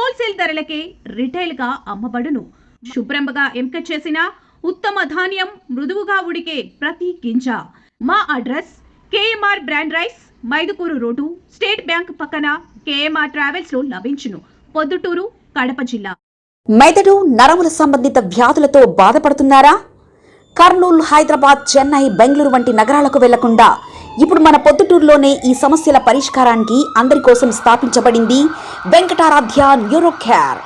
Wholesale ధరలకే రిటైల్గా అమ్మబడును. శుభ్రంగా ఎంపిక చేసిన ఉత్తమ ధాన్యం మృదువుగా ఉడికే ప్రతి గింజ. మా address KMR brand rice, Mydukur road, state bank పక్కన, కేఎంఆర్ ట్రావెల్స్ లో లభించును. పొద్దుటూరు, కడప జిల్లా. మెదడు నరముల సంబంధిత వ్యాధులతో బాధపడుతున్నారా? కర్నూలు, హైదరాబాద్, చెన్నై, బెంగళూరు వంటి నగరాలకు వెళ్లకుండా ఇప్పుడు మన పొద్దుటూరులోనే ఈ సమస్యల పరిష్కారానికి అందరి కోసం స్థాపించబడింది వెంకటారాధ్య న్యూరో కేర్.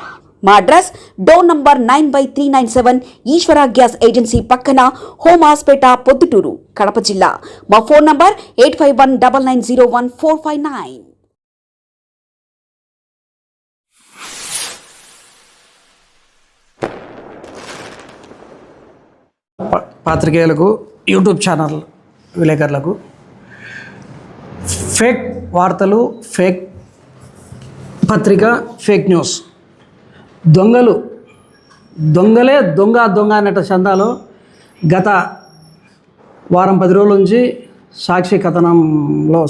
మా అడ్రస్ డోర్ నంబర్ 9/397 ఈశ్వర గ్యాస్ ఏజెన్సీ పక్కన, హోమాస్పేట, పొద్దుటూరు, కడప జిల్లా. మా ఫోన్ నంబర్ 8519901459. పాత్రికేయులకు, యూట్యూబ్ ఛానల్ విలేకరులకు, ఫేక్ వార్తలు, ఫేక్ పత్రిక, ఫేక్ న్యూస్, దొంగలే దొంగ అన్నట్టు చందాలో గత వారం 10 రోజుల నుంచి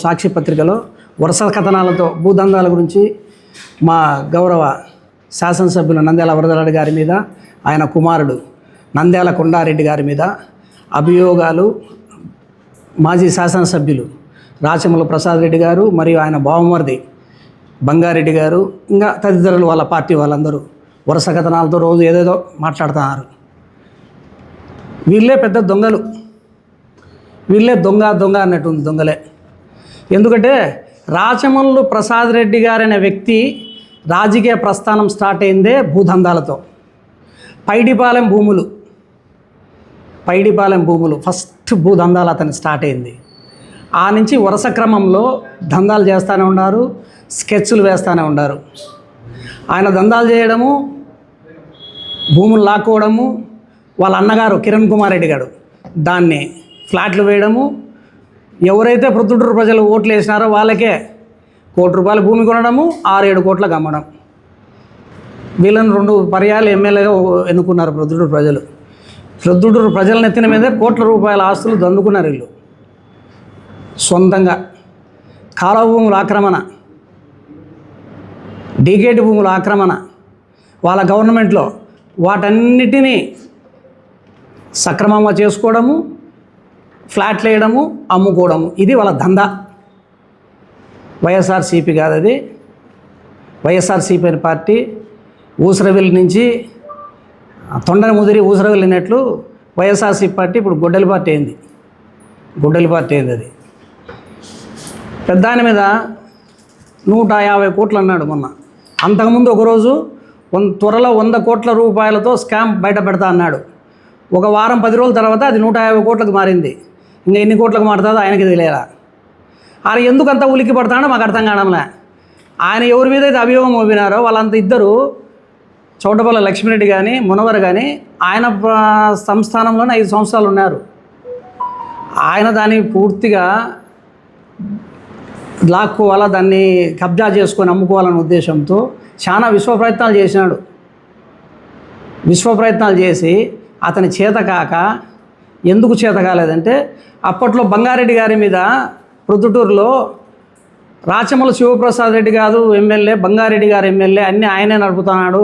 సాక్షి పత్రికలో వరుస కథనాలతో భూదందాల గురించి మా గౌరవ శాసనసభ్యులు నంద్యాల వరదరాజు గారి మీద, ఆయన కుమారుడు నంద్యాల కొండారెడ్డి గారి మీద అభియోగాలు, మాజీ శాసనసభ్యులు రాచమల్లు ప్రసాద్ రెడ్డి గారు మరియు ఆయన బావమరిది బంగారెడ్డి గారు, ఇంకా తదితరులు వాళ్ళ పార్టీ వాళ్ళందరూ వరుస కథనాలతో రోజు ఏదేదో మాట్లాడుతున్నారు. వీళ్ళే పెద్ద దొంగలు, వీళ్ళే దొంగ అన్నట్టుంది. దొంగలే. ఎందుకంటే రాచమల్లు ప్రసాద్ రెడ్డి గారు అనే వ్యక్తి రాజకీయ ప్రస్థానం స్టార్ట్ అయిందే భూదందాలతో. పైడిపాలెం భూములు ఫస్ట్ భూదందాలు అతను స్టార్ట్ అయింది. ఆ నుంచి వరుస క్రమంలో దందాలు చేస్తూనే ఉన్నారు, స్కెచ్లు వేస్తూనే ఉన్నారు. ఆయన దందాలు చేయడము, భూములు లాక్కోవడము, వాళ్ళ అన్నగారు కిరణ్ కుమార్ రెడ్డి గారు దాన్ని ఫ్లాట్లు వేయడము, ఎవరైతే ప్రొద్దుటూరు ప్రజలు ఓట్లు వేసినారో వాళ్ళకే ₹1 కోటి భూమి కొనడము, 6-7 కోట్లకు అమ్మడం. వీళ్ళని 2 పర్యాలు ఎమ్మెల్యేగా ఎన్నుకున్నారు ప్రొద్దుటూరు ప్రజలు. ప్రొద్దుటూరు ప్రజల నెత్తిన మీద ₹1 కోట్ల ఆస్తులు దందుకున్నారు వీళ్ళు సొంతంగా. కాలువ భూముల ఆక్రమణ, డీకేటి భూముల ఆక్రమణ వాళ్ళ గవర్నమెంట్లో, వాటన్నిటినీ సక్రమంగా చేసుకోవడము, ఫ్లాట్లు వేయడము, అమ్ముకోవడము, ఇది వాళ్ళ దందా. వైఎస్ఆర్సీపీ కాదు అది. వైఎస్ఆర్సీపీ అనే పార్టీ ఊసరవెల్లి నుంచి తొండని ముదిరి ఊసరవెల్లి వెళ్ళినట్లు వైఎస్ఆర్సీపీ పార్టీ ఇప్పుడు గొడ్డలి పార్టీ అయింది. అది పెద్ద ఆయన మీద 150 కోట్లు అన్నాడు మొన్న. అంతకుముందు ఒకరోజు త్వరలో ₹100 కోట్ల స్కామ్ బయట పెడతా అన్నాడు. ఒక వారం 10 రోజుల తర్వాత అది 150 కోట్లకు మారింది. ఇంకా ఎన్ని కోట్లకు మారుతుందో ఆయనకి తెలియదా. ఆయన ఎందుకు అంత ఉలిక్కి పడతాడో మాకు అర్థం కావడంలే. ఆయన ఎవరి మీద అయితే అభియోగం మోపినారో వాళ్ళంతా ఇద్దరు, చౌటపల్లి లక్ష్మీరెడ్డి కానీ మునవర్ కానీ ఆయన సంస్థానంలోనే 5 సంవత్సరాలు ఉన్నారు. ఆయన దాన్ని పూర్తిగా లాక్కోవాలా, దాన్ని కబ్జా చేసుకొని అమ్ముకోవాలనే ఉద్దేశంతో చాలా విశ్వప్రయత్నాలు చేసి అతని చేత కాక, ఎందుకు చేత కాలేదంటే అప్పట్లో బంగారెడ్డి గారి మీద ప్రొద్దుటూరులో రాచమల్లు శివప్రసాద్ రెడ్డి కాదు ఎమ్మెల్యే, బంగారెడ్డి గారు ఎమ్మెల్యే, అన్నీ ఆయనే నడుపుతున్నాడు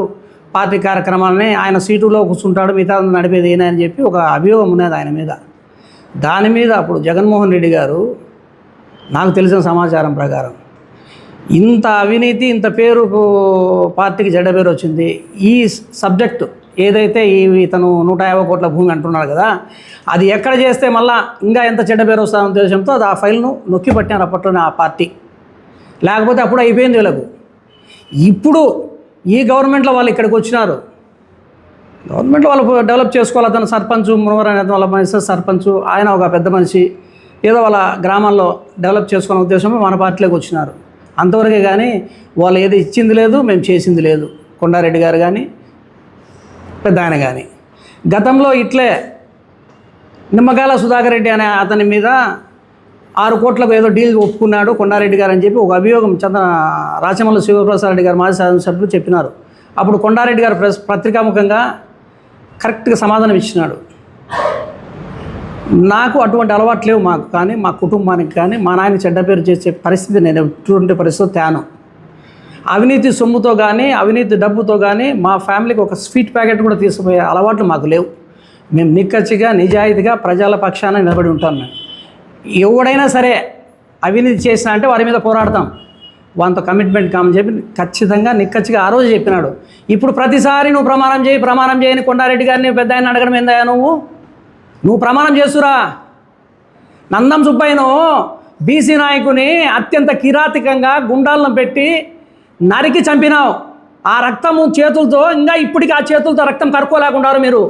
పార్టీ కార్యక్రమాలని, ఆయన సీటులో కూర్చుంటాడు, మిగతా నడిపేది ఈయన అని చెప్పి ఒక అభియోగం ఉన్నది ఆయన మీద. దాని మీద అప్పుడు జగన్మోహన్ రెడ్డి గారు, నాకు తెలిసిన సమాచారం ప్రకారం, ఇంత అవినీతి, ఇంత పేరు పార్టీకి చెడ్డ పేరు వచ్చింది. ఈ సబ్జెక్టు ఏదైతే ఇతను 150 కోట్ల భూమి అంటున్నాడు కదా, అది ఎక్కడ చేస్తే మళ్ళీ ఇంకా ఎంత చెడ్డ పేరు వస్తుందనే ఉద్దేశంతో అది ఆ ఫైల్ను నొక్కి పట్టినారు అప్పట్లోనే ఆ పార్టీ. లేకపోతే అప్పుడు అయిపోయింది వీళ్ళకు. ఇప్పుడు ఈ గవర్నమెంట్లో వాళ్ళు ఇక్కడికి వచ్చినారు. గవర్నమెంట్లో వాళ్ళు డెవలప్ చేసుకోవాలి. అతను సర్పంచ్ మునవర్ అనే వాళ్ళ మనిషి సర్పంచ్, ఆయన ఒక పెద్ద మనిషి, ఏదో వాళ్ళ గ్రామాల్లో డెవలప్ చేసుకునే ఉద్దేశంలో మన పార్టీలోకి వచ్చినారు. అంతవరకే కానీ వాళ్ళు ఏది ఇచ్చింది లేదు, మేము చేసింది లేదు. కొండారెడ్డి గారు కానీ పెద్ద ఆయన కానీ గతంలో ఇట్లే నిమ్మకాయల సుధాకర్ రెడ్డి అనే అతని మీద 6 కోట్లకు ఏదో డీల్ ఒప్పుకున్నాడు కొండారెడ్డి గారు అని చెప్పి ఒక అభియోగం రాచమల్లు శివప్రసాద్ రెడ్డి గారు మాజీ శాసనసభ్యులు చెప్పినారు. అప్పుడు కొండారెడ్డి గారు పత్రికాముఖంగా కరెక్ట్గా సమాధానం ఇచ్చినాడు. నాకు అటువంటి అలవాటు లేవు, మాకు కానీ మా కుటుంబానికి కానీ మా నాయన చెడ్డ పేరు చేసే పరిస్థితి నేను ఎటువంటి పరిస్థితి తేను. అవినీతి సొమ్ముతో కానీ అవినీతి డబ్బుతో కానీ మా ఫ్యామిలీకి ఒక స్వీట్ ప్యాకెట్ కూడా తీసుకుపోయే అలవాట్లు మాకు లేవు. మేము నిక్కచ్చిగా నిజాయితీగా ప్రజల పక్షాన నిలబడి ఉంటాం. మేము ఎవడైనా సరే అవినీతి చేసినా అంటే వారి మీద పోరాడతాం. వాళ్ళతో కమిట్మెంట్ కామని చెప్పి ఖచ్చితంగా నిక్కచ్చిగా ఆ రోజు చెప్పినాడు. ఇప్పుడు ప్రతిసారి నువ్వు ప్రమాణం చేయని కొండారెడ్డి గారిని పెద్ద ఆయన అడగడం ఏందయ్యా? నువ్వు ప్రమాణం చేస్తురా. నందం సుబ్బయ్యను బీసీ నాయకుని అత్యంత కిరాతకంగా గుండాలను పెట్టి నరికి చంపినావు. ఆ రక్తము చేతులతో ఇంకా ఇప్పటికీ ఆ చేతులతో రక్తం కరుకోలేకున్నారు మీరు.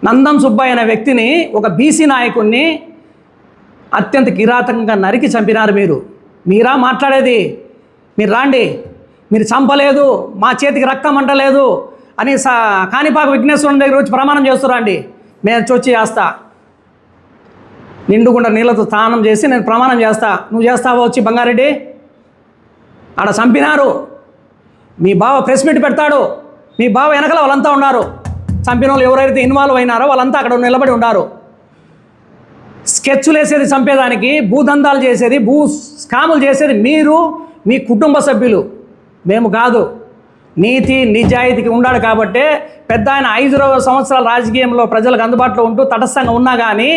నందం సుబ్బయ్య అనే వ్యక్తిని, ఒక బీసీ నాయకుడిని అత్యంత కిరాతకంగా నరికి చంపినారు మీరు. మీరా మాట్లాడేది? మీరు రాండి, మీరు చంపలేదు, మా చేతికి రక్తం అంటలేదు అని కాణిపాక విఘ్నేశ్వరుని దగ్గర వచ్చి ప్రమాణం చేస్తురండి. నేను చొచ్చి చేస్తా, నిండుకుండా నీళ్ళతో స్నానం చేసి నేను ప్రమాణం చేస్తా. నువ్వు చేస్తావా వచ్చి బంగారెడ్డి? ఆడ చంపినారు. మీ బావ ప్రెస్ మీట్ పెడతాడు, మీ బావ వెనకల వాళ్ళంతా ఉన్నారు. చంపిన వాళ్ళు ఎవరైతే ఇన్వాల్వ్ అయినారో వాళ్ళంతా అక్కడ నిలబడి ఉన్నారు. స్కెచ్లు వేసేది చంపేదానికి, భూదందాలు చేసేది, భూ స్కాములు చేసేది మీరు, మీ కుటుంబ సభ్యులు, మేము కాదు. నీతి నిజాయితీకి ఉన్నాడు కాబట్టే పెద్ద ఆయన 5 సంవత్సరాల రాజకీయంలో ప్రజలకు అందుబాటులో ఉంటూ తటస్థంగా ఉన్నా కానీ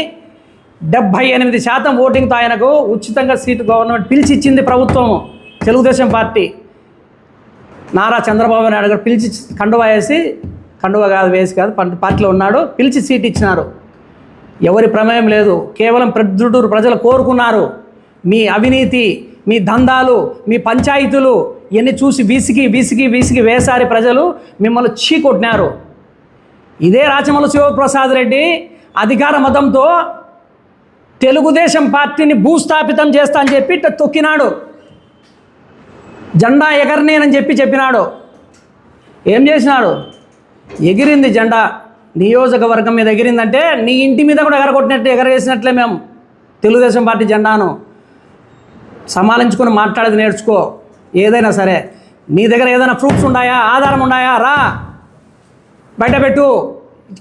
78% ఓటింగ్తో ఆయనకు ఉచితంగా సీటు గవర్నమెంట్ పిలిచి ఇచ్చింది ప్రభుత్వం. తెలుగుదేశం పార్టీ నారా చంద్రబాబు నాయుడు గారు పిలిచి కండువా వేసి, కండువా కాదు వేసి కాదు, పార్టీలో ఉన్నాడు, పిలిచి సీట్ ఇచ్చినారు. ఎవరి ప్రమేయం లేదు, కేవలం ప్రొద్దుటూరు ప్రజలు కోరుకున్నారు. మీ అవినీతి, మీ దందాలు, మీ పంచాయతీలు ఇవన్నీ చూసి విసిగి వేసారి ప్రజలు మిమ్మల్ని చీకొట్టినారు. ఇదే రాచమల్లు శివప్రసాద్ రెడ్డి అధికార మతంతో తెలుగుదేశం పార్టీని భూస్థాపితం చేస్తా అని చెప్పి తొక్కినాడు. జెండా ఎగరనేనని చెప్పినాడు. ఏం చేసినాడు? ఎగిరింది జెండా. నియోజకవర్గం మీద ఎగిరిందంటే నీ ఇంటి మీద కూడా ఎగరవేసినట్లే మేము తెలుగుదేశం పార్టీ జెండాను. సమాలించుకొని మాట్లాడేది నేర్చుకో. ఏదైనా సరే నీ దగ్గర ఏదైనా ప్రూఫ్స్ ఉన్నాయా, ఆధారం ఉన్నాయా, రా బయట పెట్టు.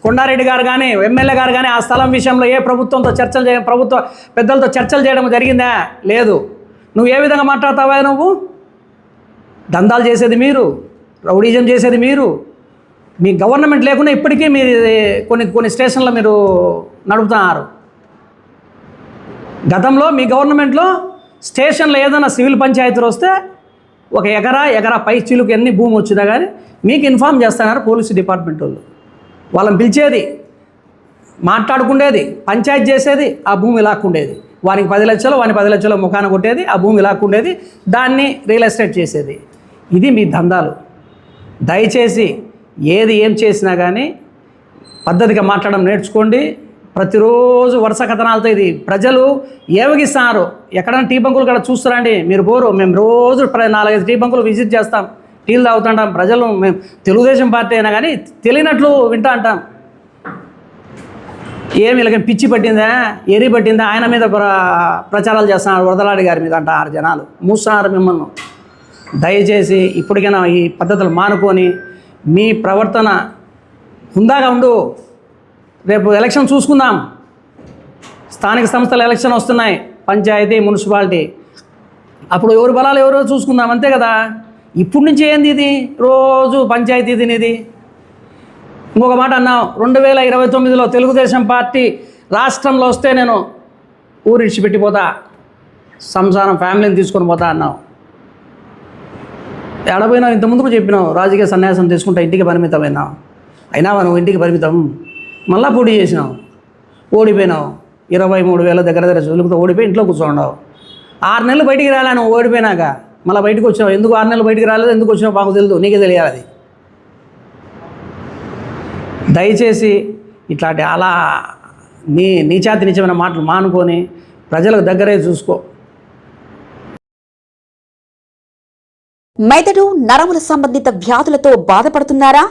కొండారెడ్డి గారు కానీ ఎమ్మెల్యే గారు కానీ ఆ స్థలం విషయంలో ఏ ప్రభుత్వంతో ప్రభుత్వ పెద్దలతో చర్చలు చేయడం జరిగిందా? లేదు. నువ్వు ఏ విధంగా మాట్లాడతావా? నువ్వు దందాలు చేసేది మీరు, రౌడీజం చేసేది మీరు. మీ గవర్నమెంట్ లేకుండా ఇప్పటికీ మీరు కొన్ని స్టేషన్లో మీరు నడుపుతున్నారు. గతంలో మీ గవర్నమెంట్లో స్టేషన్లో ఏదైనా సివిల్ పంచాయతీలు వస్తే ఒక ఎకరా పై చిలుకు ఎన్ని భూమి వచ్చిందా కానీ మీకు ఇన్ఫామ్ చేస్తున్నారు పోలీసు డిపార్ట్మెంట్ వాళ్ళు. వాళ్ళని పిలిచేది, మాట్లాడుకుండేది, పంచాయతీ చేసేది, ఆ భూమి లాక్కుండేది. వానికి 10 లక్షలు, వాని 10 లక్షలు ముఖాన కొట్టేది, ఆ భూమి లాక్కుండేది, దాన్ని రియల్ ఎస్టేట్ చేసేది. ఇది మీ దందాలు. దయచేసి ఏం చేసినా కానీ పద్ధతిగా మాట్లాడడం నేర్చుకోండి. ప్రతిరోజు వరుస కథనాలతో ఇది ప్రజలు ఏవగిస్తున్నారు. ఎక్కడైనా టీ బంకులు కూడా చూస్తారండి, మీరు పోరు. మేము రోజు 4-5 టీ బంకులు విజిట్ చేస్తాం, టీలు తాగుతుంటాం. ప్రజలు మేము తెలుగుదేశం పార్టీ అయినా కానీ తెలియనట్లు వింటా అంటాం. ఏమి ఇలాగ పిచ్చి పట్టిందా, ఎరి పట్టిందా, ఆయన మీద ప్రచారాలు చేస్తున్నారు. వరదలాడి గారి మీద అంటారు జనాలు, మూస్తున్నారు మిమ్మల్ని. దయచేసి ఇప్పటికైనా ఈ పద్ధతులు మానుకొని మీ ప్రవర్తన హుందాగా ఉండు. రేపు ఎలక్షన్ చూసుకుందాం. స్థానిక సంస్థల ఎలక్షన్ వస్తున్నాయి, పంచాయతీ, మున్సిపాలిటీ. అప్పుడు ఎవరి బలాలు ఎవరో చూసుకుందాం, అంతే కదా. ఇప్పుడు నుంచి ఏంది ఇది? రోజు పంచాయతీ తినేది. ఇంకొక మాట అన్నావు, 2029లో తెలుగుదేశం పార్టీ రాష్ట్రంలో వస్తే నేను ఊరు ఇడిచిపెట్టిపోతా, సంసారం ఫ్యామిలీని తీసుకొని పోతా అన్నావు. ఎడపోయినావు? ఇంతకుముందుకు చెప్పినావు రాజకీయ సన్యాసం తీసుకుంటా ఇంటికి పరిమితమైనావు. అయినావా నువ్వు ఇంటికి పరిమితం? మళ్ళా పోటీ చేసినావు, ఓడిపోయినావు. 23,000 దగ్గర చదువులతో ఓడిపోయి ఇంట్లో కూర్చోండావు. 6 నెలలు బయటికి రాలే నువ్వు ఓడిపోయినాక. మళ్ళీ బయటకు వచ్చినావు. ఎందుకు 6 నెలలు బయటికి రాలేదు, ఎందుకు వచ్చినావు మాకు తెలియదు, నీకే తెలియాలి అది. దయచేసి ఇట్లాంటి అలా నీచాతి నిజమైన మాటలు మానుకొని ప్రజలకు దగ్గరే చూసుకో. మెదడు నరముల సంబంధిత వ్యాధులతో బాధపడుతున్నారా?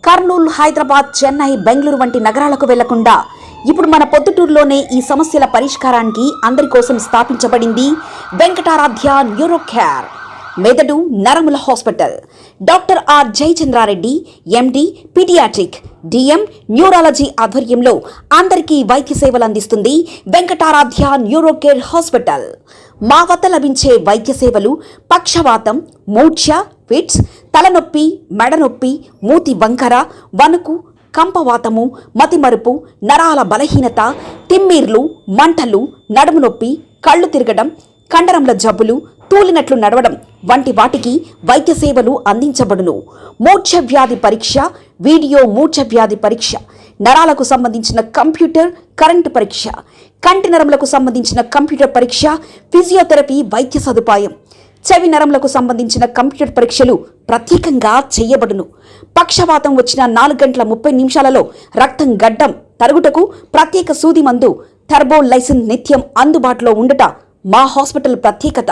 కర్నూలు, హైదరాబాద్, చెన్నై, బెంగళూరు వంటి నగరాలకు వెళ్లకుండా ఇప్పుడు మన పొద్దుటూరులోనే ఈ సమస్యల పరిష్కారానికి అందరి కోసం స్థాపించబడింది వెంకటారాధ్య న్యూరో కేర్, మెదడు నరముల hospital. Doctor R Jayachandra Reddy, MD, paediatric, DM, neurology ఆధ్వర్యంలో అందరికీ వైద్య సేవలు అందిస్తుంది వెంకటారాధ్య న్యూరో కేర్ హాస్పిటల్. మా వద్ద లభించే వైద్య సేవలు పక్షవాతం, మూర్ఛ, ఫిట్స్, తలనొప్పి, మెడనొప్పి, మూతి వంకర, వణుకు, కంపవాతము, మతిమరుపు, నరాల బలహీనత, తిమ్మిర్లు, మంటలు, నడుము నొప్పి, కళ్ళు తిరగడం, కండరంల జబ్బులు, తూలినట్లు నడవడం వంటి వాటికి వైద్య సేవలు అందించబడును. మూర్ఛ వ్యాధి పరీక్ష, వీడియో మూర్ఛ వ్యాధి పరీక్ష, నరాలకు సంబంధించిన కంప్యూటర్ కరెంటు పరీక్ష, కంటి నరములకు సంబంధించిన కంప్యూటర్ పరీక్ష, ఫిజియోథెరపీ వైద్య సదుపాయం, చెవి నరములకు సంబంధించిన కంప్యూటర్ పరీక్షలు ప్రత్యేకంగా చేయబడును. పక్షవాతం వచ్చిన 4 గంటల 30 నిమిషాలలో రక్తం గడ్డం తరుగుటకు ప్రత్యేక సూది మందు థర్బోలైసిన్ నిత్యం అందుబాటులో ఉండట మా హాస్పిటల్ ప్రత్యేకత.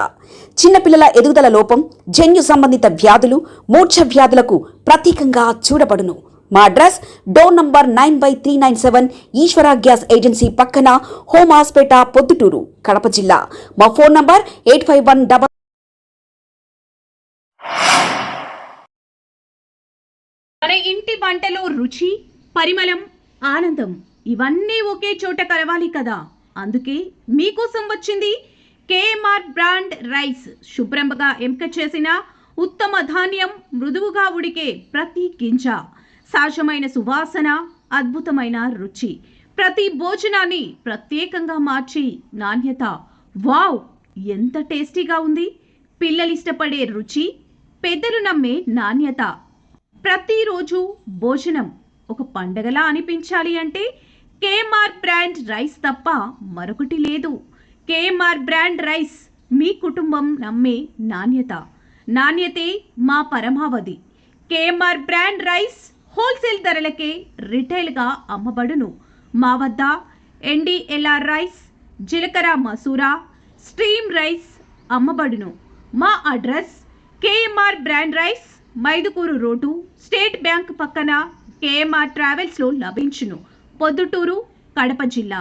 చిన్నపిల్లల ఎదుగుదల లోపం, జన్యు సంబంధిత వ్యాధులు, మూర్ఛ వ్యాధులకు ప్రత్యేకంగా చూడబడును. మా అడ్రస్ డోర్ నంబర్ 9/397 ఈశ్వర గ్యాస్ ఏజెన్సీ పక్కన, హోమాస్పేట, పొద్దుటూరు, కడప జిల్లా. మా ఫోన్ నంబర్ 851. మన ఇంటి వంటలో రుచి, పరిమళం, ఆనందం ఇవన్నీ ఒకే చోట కలవాలి కదా. అందుకే మీకోసం వచ్చింది కేఎంఆర్ బ్రాండ్ రైస్. శుభ్రంగా ఎంపిక చేసిన ఉత్తమ ధాన్యం, మృదువుగా ఉడికే ప్రతి గింజ, సహజమైన సువాసన, అద్భుతమైన రుచి, ప్రతి భోజనాన్ని ప్రత్యేకంగా మార్చి నాణ్యత. వావ్, ఎంత టేస్టీగా ఉంది! పిల్లలు ఇష్టపడే రుచి, పెద్దలు నమ్మే నాణ్యత. ప్రతిరోజు భోజనం ఒక పండగలా అనిపించాలి అంటే కేఎంఆర్ బ్రాండ్ రైస్ తప్ప మరొకటి లేదు. కేఎంఆర్ బ్రాండ్ రైస్ మీ కుటుంబం నమ్మే నాణ్యత. నాణ్యతే మా పరమావధి. కేఎంఆర్ బ్రాండ్ రైస్ హోల్సేల్ ధరలకే రిటైల్గా అమ్మబడును. మా వద్ద NDLR రైస్, జీలకర్ర మసూరా, స్ట్రీమ్ రైస్ అమ్మబడును. మా address KMR brand rice, Mydukur road, state bank పక్కన, కేఎంఆర్ ట్రావెల్స్లో లభించును. పొద్దుటూరు, కడప జిల్లా.